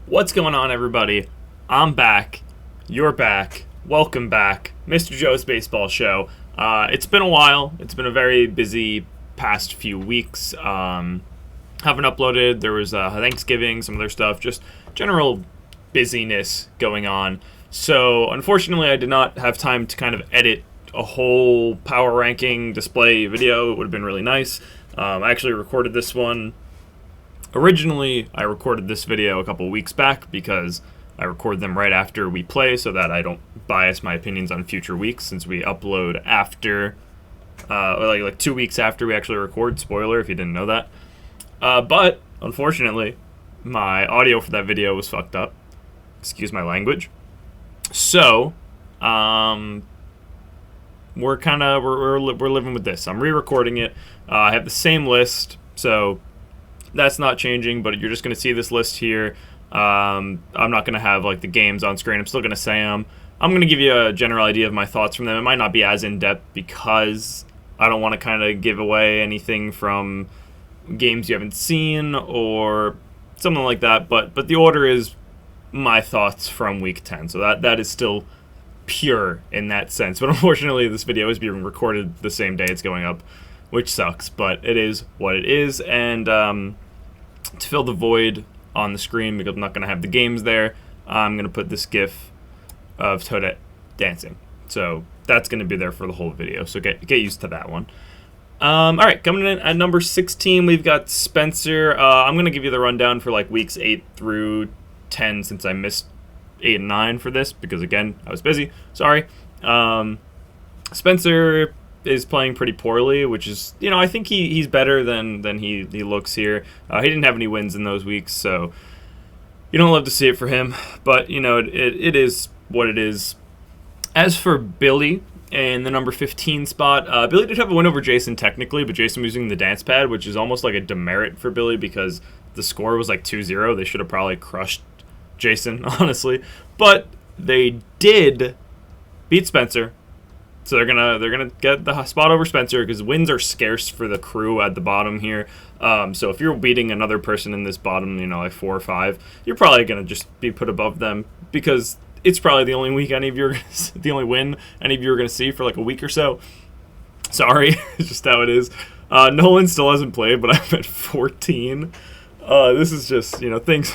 What's going on, everybody? I'm back. You're back. Welcome back. Mr. Joe's Baseball Show. It's been a while. It's been a very busy past few weeks. Haven't uploaded. There was Thanksgiving, some other stuff, just general busyness going on. So, unfortunately, I did not have time to kind of edit a whole power ranking display video. It would have been really nice. I actually recorded this one. Originally, I recorded this video a couple weeks back because I record them right after we play so that I don't bias my opinions on future weeks, since we upload after, like 2 weeks after we actually record. Spoiler if you didn't know that. But, unfortunately, my audio for that video was fucked up. Excuse my language. So, we're living with this. I'm re-recording it. I have the same list, so that's not changing, but you're just going to see this list here. I'm not going to have like the games on screen. I'm still going to say them. I'm going to give you a general idea of my thoughts from them. It might not be as in-depth because I don't want to kind of give away anything from games you haven't seen or something like that, but the order is my thoughts from week 10. So that is still pure in that sense. But unfortunately, this video is being recorded the same day it's going up, which sucks, but it is what it is. And to fill the void on the screen, because I'm not going to have the games there, I'm going to put this GIF of Toadette dancing. So that's going to be there for the whole video, so get used to that one. All right, coming in at number 16, we've got Spencer. I'm going to give you the rundown for like weeks 8 through 10, since I missed 8 and 9 for this, because again, I was busy. Sorry. Spencer is playing pretty poorly, which is, I think he's better than he looks here. He didn't have any wins in those weeks, so you don't love to see it for him, but it is what it is. As for Billy in the number 15 spot, Billy did have a win over Jason technically, but Jason was using the dance pad, which is almost like a demerit for Billy because the score was like 2-0. They should have probably crushed Jason, honestly, but they did beat Spencer. So they're gonna get the spot over Spencer because wins are scarce for the crew at the bottom here. So if you're beating another person in this bottom, like 4 or 5, you're probably gonna just be put above them because it's probably the only win any of you are gonna see for like a week or so. Sorry, it's just how it is. Nolan still hasn't played, but I'm at 14. This is just things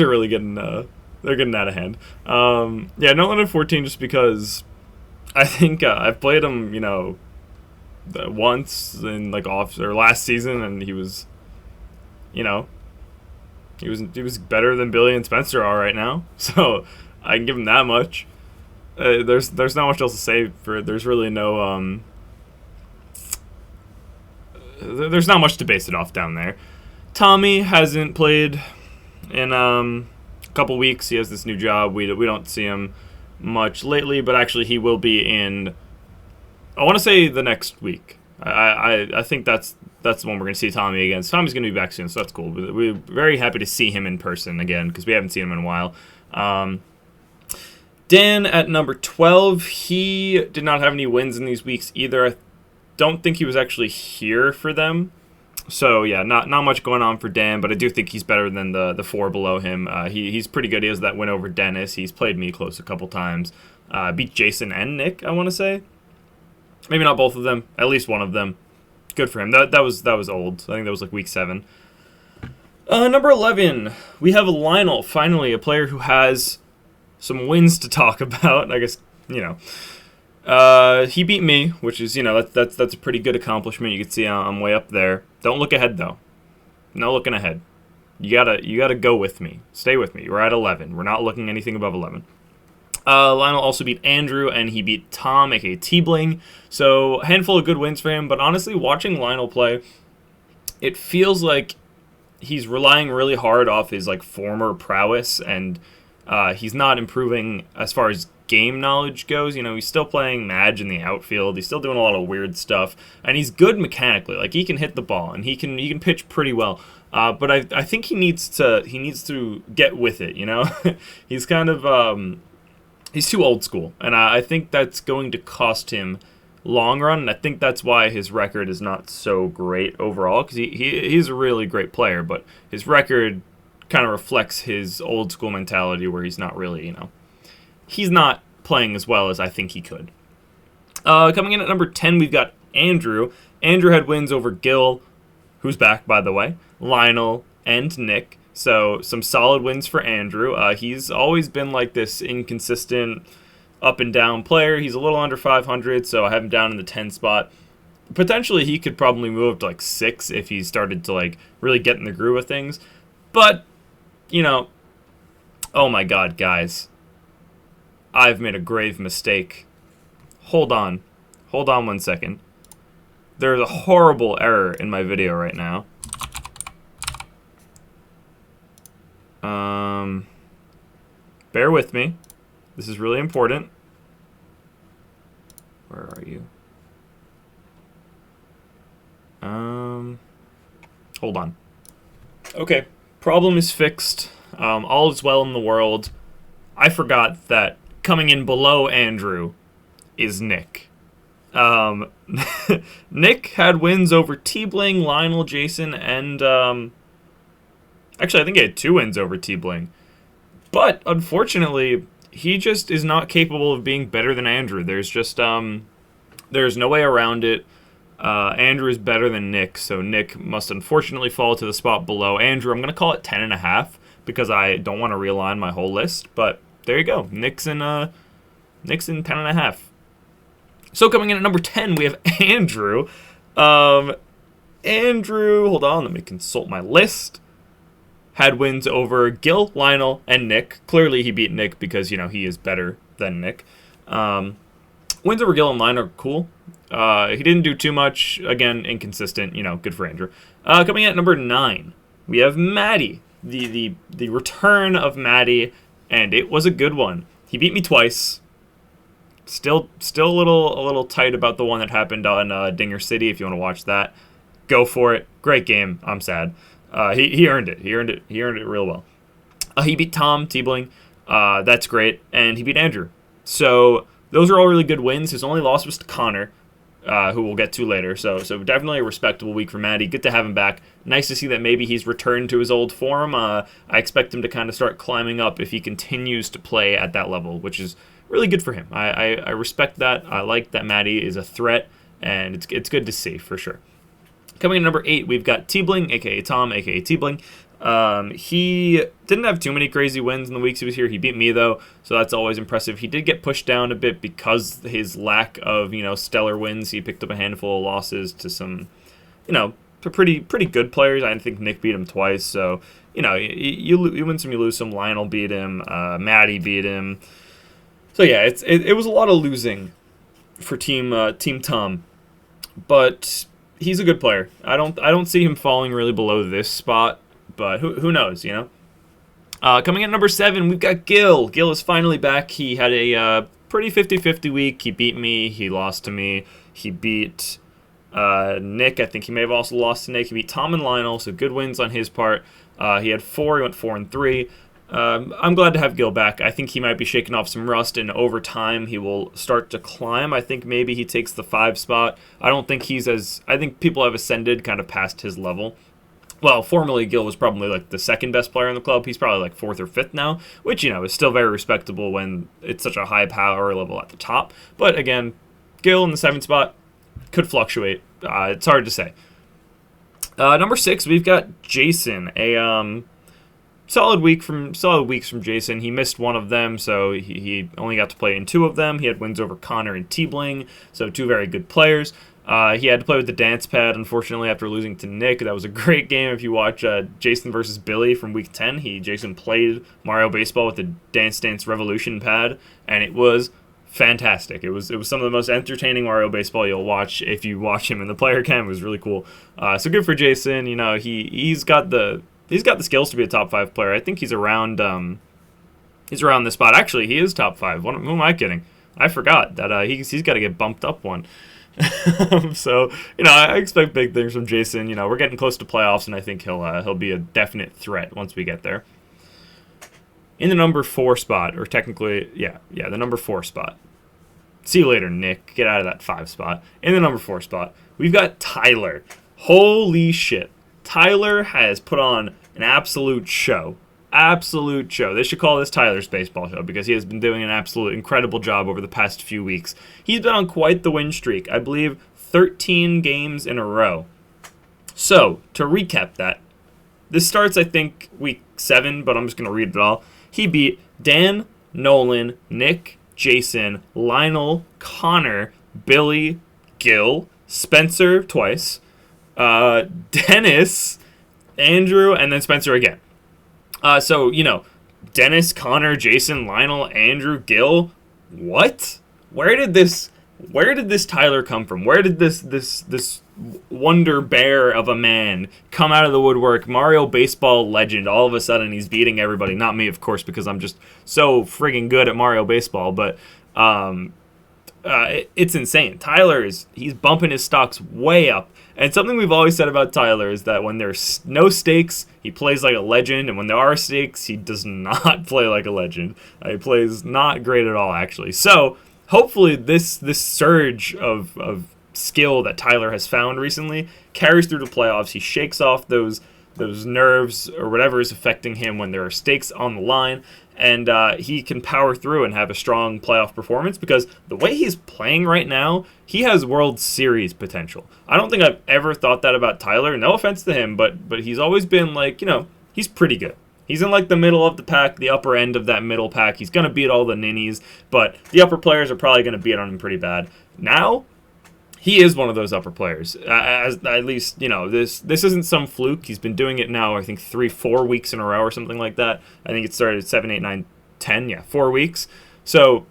are really getting they're getting out of hand. Yeah, Nolan at 14 just because I think I've played him, once in like last season, and he was better than Billy and Spencer are right now. So I can give him that much. There's not much else to say for it. There's really no there's not much to base it off down there. Tommy hasn't played in a couple weeks. He has this new job. We don't see him much lately, but actually he will be in, I want to say, the next week. I think that's the one we're going to see Tommy again. So Tommy's going to be back soon, so that's cool. We're very happy to see him in person again because we haven't seen him in a while. Dan at number 12, he did not have any wins in these weeks either. I don't think he was actually here for them. So yeah, not much going on for Dan, but I do think he's better than the 4 below him. He's pretty good. He has that win over Dennis. He's played me close a couple times. Beat Jason and Nick, I want to say. Maybe not both of them. At least one of them. Good for him. That was old. I think that was like week 7. Number 11, we have Lionel. Finally, a player who has some wins to talk about. I guess he beat me, which is that's a pretty good accomplishment. You can see I'm way up there. Don't look ahead though. No looking ahead. You gotta go with me. Stay with me. We're at 11. We're not looking anything above 11. Lionel also beat Andrew, and he beat Tom, aka T-Bling. So a handful of good wins for him. But honestly, watching Lionel play, it feels like he's relying really hard off his like former prowess, and he's not improving as far as game knowledge goes. He's still playing Madge in the outfield. He's still doing a lot of weird stuff, and he's good mechanically. Like he can hit the ball, and he can pitch pretty well. But I think he needs to get with it. He's kind of he's too old school, and I think that's going to cost him long run. And I think that's why his record is not so great overall, because he's a really great player, but his record kind of reflects his old school mentality where he's not really, he's not playing as well as I think he could. Coming in at number 10, we've got Andrew. Andrew had wins over Gil, who's back, by the way, Lionel, and Nick. So some solid wins for Andrew. He's always been like this inconsistent up and down player. He's a little under 500, so I have him down in the 10 spot. Potentially, he could probably move up to like 6 if he started to like really get in the groove of things. But, oh my God, guys. I've made a grave mistake. Hold on 1 second. There's a horrible error in my video right now. Bear with me. This is really important. Where are you? Hold on. Okay, problem is fixed. All is well in the world. I forgot that coming in below Andrew is Nick. Nick had wins over T-Bling, Lionel, Jason, and actually I think he had 2 wins over T-Bling. But unfortunately, he just is not capable of being better than Andrew. There's just there's no way around it. Andrew is better than Nick, so Nick must unfortunately fall to the spot below Andrew. I'm going to call it 10.5 because I don't want to realign my whole list, but there you go. Nick's in 10.5. So coming in at number 10, we have Andrew. Andrew, hold on, let me consult my list. Had wins over Gil, Lionel, and Nick. Clearly he beat Nick because, he is better than Nick. Wins over Gil and Lionel are cool. He didn't do too much. Again, inconsistent. Good for Andrew. Coming in at number 9, we have Maddie. The return of Maddie, and it was a good one. He beat me twice. Still a little tight about the one that happened on Dinger City. If you want to watch that, go for it. Great game. I'm sad. He earned it. He earned it real well. He beat Tom T-Bling. That's great, and he beat Andrew. So those are all really good wins. His only loss was to Connor, who we'll get to later. So definitely a respectable week for Maddie. Good to have him back. Nice to see that maybe he's returned to his old form. I expect him to kind of start climbing up if he continues to play at that level, which is really good for him. I respect that. I like that Maddie is a threat, and it's good to see for sure. Coming in at number 8, we've got T-Bling, a.k.a. Tom, a.k.a. T-Bling. He didn't have too many crazy wins in the weeks he was here. He beat me, though, so that's always impressive. He did get pushed down a bit because his lack of, stellar wins. He picked up a handful of losses to some, to pretty good players. I think Nick beat him twice, so, you win some, you lose some. Lionel beat him. Maddie beat him. So, yeah, it was a lot of losing for Team Tom, but he's a good player. I don't see him falling really below this spot, but who knows, Coming in at number 7, we've got Gil. Gil is finally back. He had a pretty 50-50 week. He beat me. He lost to me. He beat Nick. I think he may have also lost to Nick. He beat Tom and Lionel, so good wins on his part. He had 4. He went 4-3. I'm glad to have Gil back. I think he might be shaking off some rust, and over time he will start to climb. I think maybe he takes the 5 spot. I think people have ascended kind of past his level. Well, formerly Gil was probably like the second best player in the club. He's probably like 4th or 5th now, which, is still very respectable when it's such a high power level at the top. But again, Gil in the 7th spot could fluctuate. It's hard to say. Number 6, we've got Jason. Solid weeks from Jason. He missed one of them, so he only got to play in 2 of them. He had wins over Connor and T-Bling, so 2 very good players. He had to play with the dance pad, unfortunately, after losing to Nick. That was a great game. If you watch Jason versus Billy from week 10, Jason played Mario Baseball with the Dance Dance Revolution pad, and it was fantastic. It was some of the most entertaining Mario Baseball you'll watch if you watch him in the player cam. It was really cool. So good for Jason. He's got the skills to be a top 5 player. I think he's around this spot. Actually, he is top 5. Who am I kidding? I forgot that he's got to get bumped up one. So, I expect big things from Jason. We're getting close to playoffs, and I think he'll be a definite threat once we get there. In the number 4 spot, or technically, the number 4 spot. See you later, Nick. Get out of that 5 spot. In the number 4 spot, we've got Tyler. Holy shit. Tyler has put on an absolute show. Absolute show. They should call this Tyler's Baseball Show because he has been doing an absolute incredible job over the past few weeks. He's been on quite the win streak. I believe 13 games in a row. So, to recap that, this starts, I think, week 7, but I'm just going to read it all. He beat Dan, Nolan, Nick, Jason, Lionel, Connor, Billy, Gil, Spencer twice, Dennis, Andrew, and then Spencer again. So, Dennis, Connor, Jason, Lionel, Andrew, Gil, what? Where did this Tyler come from? Where did this wonder bear of a man come out of the woodwork? Mario Baseball legend. All of a sudden, he's beating everybody. Not me, of course, because I'm just so friggin' good at Mario Baseball. But it's insane. He's bumping his stocks way up. And something we've always said about Tyler is that when there's no stakes, he plays like a legend. And when there are stakes, he does not play like a legend. He plays not great at all, actually. So, hopefully this surge of skill that Tyler has found recently carries through the playoffs. He shakes off those nerves or whatever is affecting him when there are stakes on the line, and he can power through and have a strong playoff performance because the way he's playing right now, he has World Series potential. I don't think I've ever thought that about Tyler. No offense to him, but he's always been like, he's pretty good. He's in like the middle of the pack, the upper end of that middle pack. He's going to beat all the ninnies, but the upper players are probably going to beat on him pretty bad. Now, he is one of those upper players. At least, this isn't some fluke. He's been doing it now, I think, 3-4 weeks in a row or something like that. I think it started at 7, 8, 9, 10. Yeah, 4 weeks. So,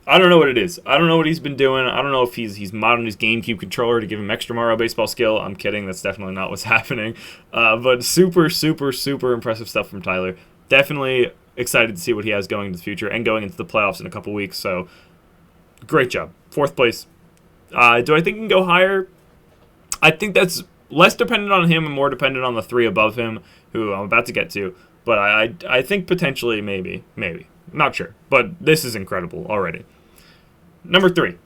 I don't know what it is. I don't know what he's been doing. I don't know if he's modding his GameCube controller to give him extra Mario Baseball skill. I'm kidding. That's definitely not what's happening. But super, super, super impressive stuff from Tyler. Definitely excited to see what he has going into the future and going into the playoffs in a couple weeks. So, great job. 4th place. Do I think he can go higher? I think that's less dependent on him and more dependent on the 3 above him, who I'm about to get to. But I think potentially maybe. Not sure. But this is incredible already. Number 3.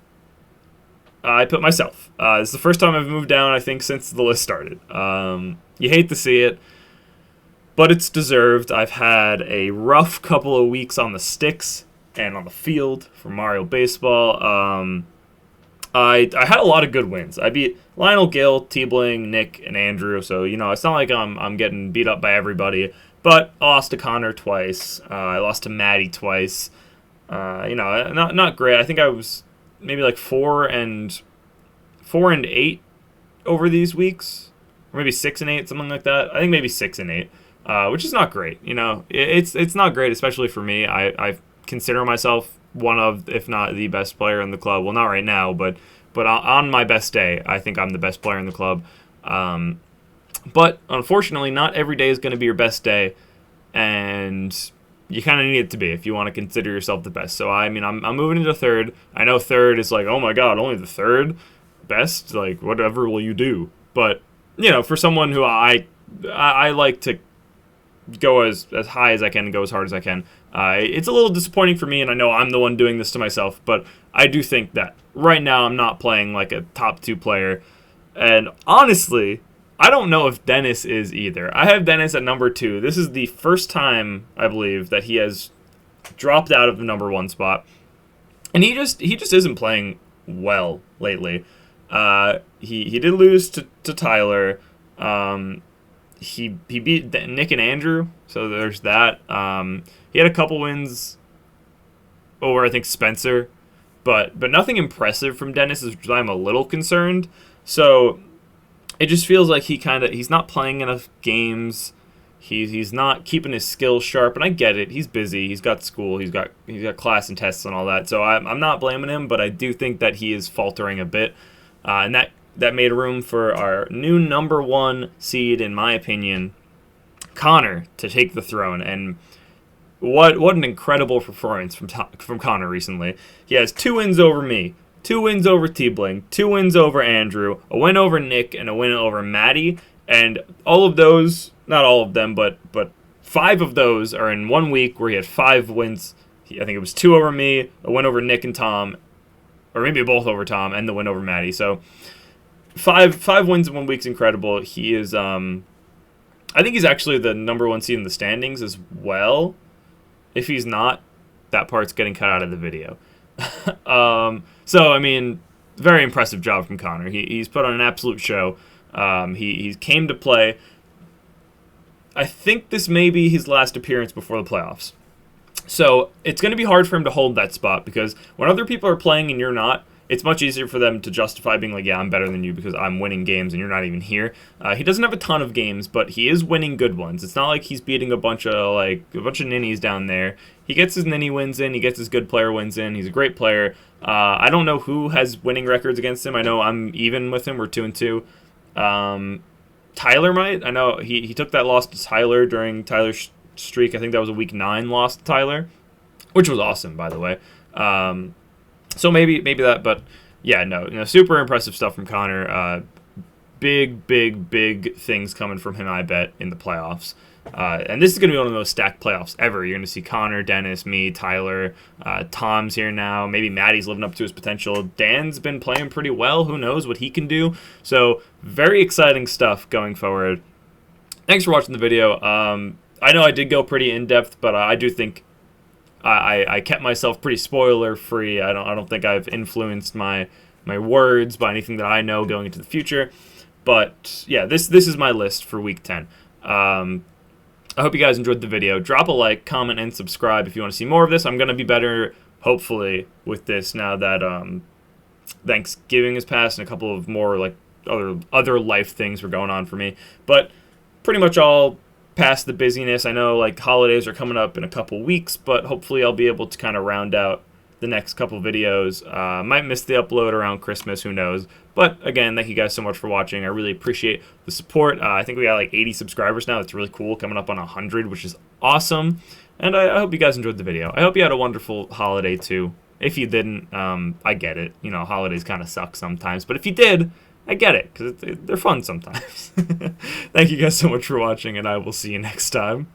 I put myself. It's the first time I've moved down, I think, since the list started. You hate to see it, but it's deserved. I've had a rough couple of weeks on the sticks and on the field for Mario Baseball. I had a lot of good wins. I beat Lionel, Gil, T-Bling, Nick, and Andrew. So, it's not like I'm getting beat up by everybody. But I lost to Connor twice. I lost to Maddie twice. Not great. I think I was maybe like 4 and 8 over these weeks, or maybe 6 and 8, something like that. I think maybe 6 and 8, which is not great. It's not great, especially for me. I consider myself one of, if not the best player in the club. Well, not right now, but on my best day, I think I'm the best player in the club. But unfortunately, not every day is going to be your best day, and you kind of need it to be if you want to consider yourself the best. So, I'm moving into 3rd. I know 3rd is like, oh my god, only the 3rd best? Like, whatever will you do? But, for someone who I like to go as high as I can and go as hard as I can, it's a little disappointing for me, and I know I'm the one doing this to myself, but I do think that right now I'm not playing like a top 2 player. And honestly, I don't know if Dennis is either. I have Dennis at number 2. This is the first time, I believe, that he has dropped out of the number 1 spot. And he just isn't playing well lately. He did lose to Tyler. He beat Nick and Andrew, so there's that. He had a couple wins over, I think, Spencer. But nothing impressive from Dennis, which I'm a little concerned. So it just feels like he's not playing enough games. He's not keeping his skills sharp, and I get it. He's busy. He's got school. He's got class and tests and all that. So I'm not blaming him, but I do think that he is faltering a bit, and that made room for our new number 1 seed, in my opinion, Connor, to take the throne. And what an incredible performance from Connor recently. He has 2 wins over me, 2 wins over T-Bling, 2 wins over Andrew, a win over Nick, and a win over Maddie. And all of those, not all of them, but 5 of those are in 1 week where he had 5 wins. I think it was 2 over me, a win over Nick and Tom, or maybe both over Tom, and the win over Maddie. So 5 wins in 1 week is incredible. He is I think he's actually the #1 seed in the standings as well. If he's not, that part's getting cut out of the video. So, I mean, very impressive job from Connor. He's put on an absolute show. He came to play. I think this may be his last appearance before the playoffs. So it's going to be hard for him to hold that spot because when other people are playing and you're not, it's much easier for them to justify being like, yeah, I'm better than you because I'm winning games and you're not even here. He doesn't have a ton of games, but he is winning good ones. It's not like he's beating a bunch of ninnies down there. He gets his ninny wins in. He gets his good player wins in. He's a great player. I don't know who has winning records against him. I know I'm even with him. We're 2-2. Tyler might. I know he took that loss to Tyler during Tyler's streak. I think that was a week 9 loss to Tyler, which was awesome, by the way. So maybe that, but yeah, no, super impressive stuff from Connor. Big things coming from him, I bet, in the playoffs. And this is going to be one of the most stacked playoffs ever. You're going to see Connor, Dennis, me, Tyler, Tom's here now. Maybe Maddie's living up to his potential. Dan's been playing pretty well. Who knows what he can do? So very exciting stuff going forward. Thanks for watching the video. I know I did go pretty in-depth, but I do think I kept myself pretty spoiler-free. I don't think I've influenced my words by anything that I know going into the future. But yeah, this is my list for Week 10. I hope you guys enjoyed the video. Drop a like, comment, and subscribe if you want to see more of this. I'm going to be better, hopefully, with this now that Thanksgiving has passed and a couple of more like other life things were going on for me. But pretty much all past the busyness. I know like holidays are coming up in a couple weeks, but hopefully I'll be able to kind of round out the next couple videos. Might miss the upload around Christmas, who knows. But again, thank you guys so much for watching. I really appreciate the support. I think we got like 80 subscribers now. That's really cool, coming up on 100, which is awesome. And I hope you guys enjoyed the video. I hope you had a wonderful holiday too. If you didn't, I get it. Holidays kind of suck sometimes. But if you did, I get it, because they're fun sometimes. Thank you guys so much for watching, and I will see you next time.